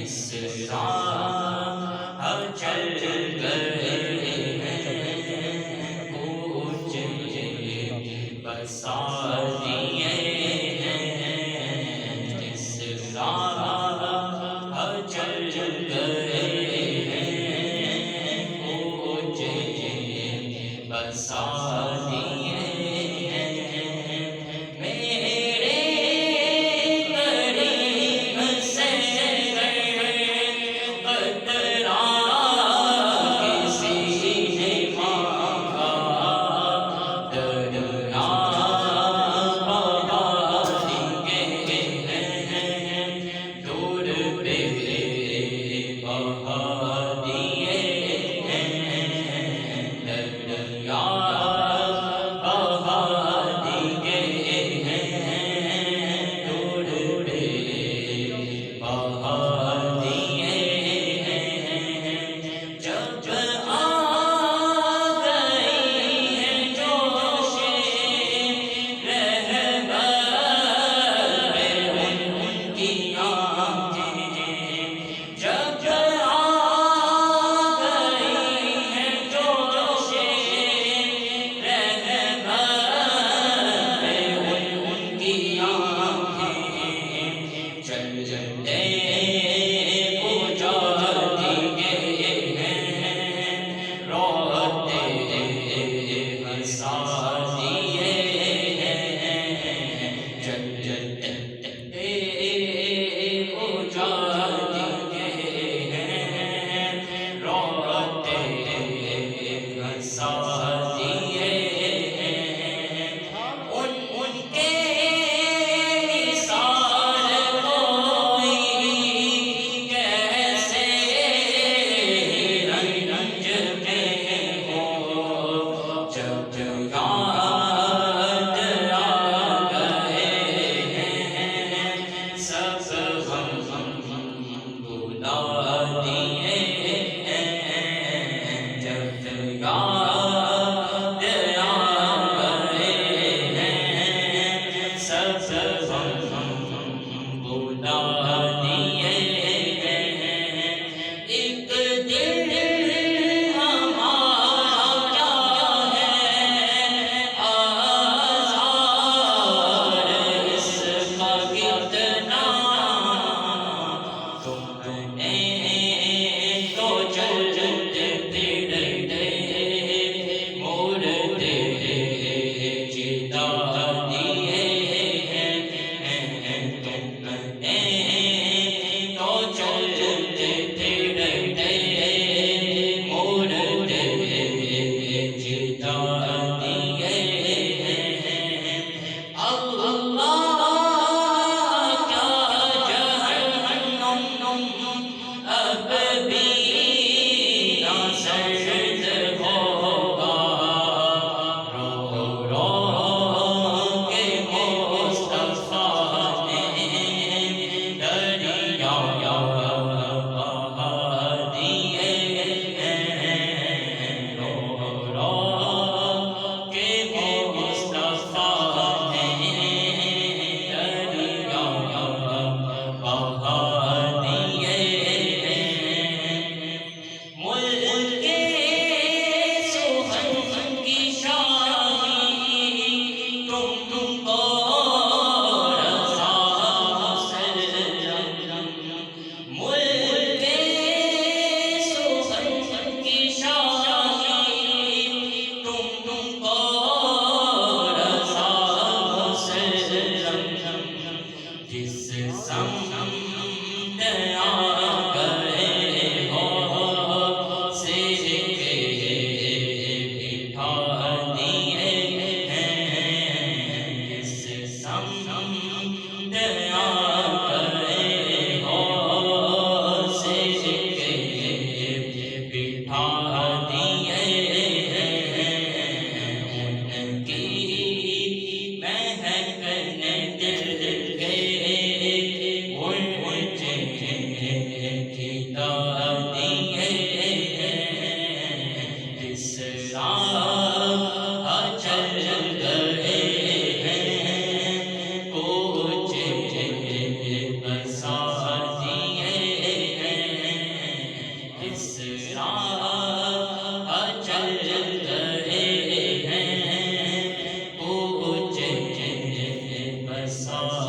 جس راہ چل گئے ہیں کچھ بسا دیے ہیں، جس راہ چل گئے ہیں کچھ بسا دیے ہیں، میرے قریب سے قطرہ کسی نے مانگا، دریا بہا دیے ہیں، دور پہ بہا دیے ہیں، دریا بہا دیے ہیں، دور پہ بہا دیے ہیں، جب آ گئی ہے جوش رہبر ان کی آنکھیں، جب آ گئی ہے جوش رہبر ان کی آنکھیں، چل چلتے پوجا دیے ہیں، روتے ہنسا دیے ہیں، چل چلتے پوجا دیے ہیں، روتے ہنسا دیے ہیں، ان کے مثال کوئی کیسے رنج میں ہو، جب یاد آ گئے ہیں، سب غم بھلا دیے ہیں، جب یاد آ گئے ہیں، سب غم بھلا دیے ہیں، ایک دل ہمارا کیا ہے آزار اس کا کتنا، تم نے تو چلتے پھرتے مڑتے جتا دیے ہیں، تم نے تو چلتے پھرتے مڑتے جتا دیے ہیں، اللہ کیا جہنم اب بھی نہ سرد ہوگا، رو رو کے مصطفیٰ نے دریا بہا دیے ہیں، رو رو کے مصطفیٰ نے دریا بہا دیے ہیں، ملک سخن کی شانی تم کو رضا مسلم، ملک سخن کی شانی تم کو رضا مسلم، جس سمت آ گئے ہو سر کے بٹھا دیے ہیں، جس سمت آ گئے ہو سر کے بٹھا دیے ہیں، ان کی مہک نے دل کے راہ چل رہے ہیں، اونچے بسا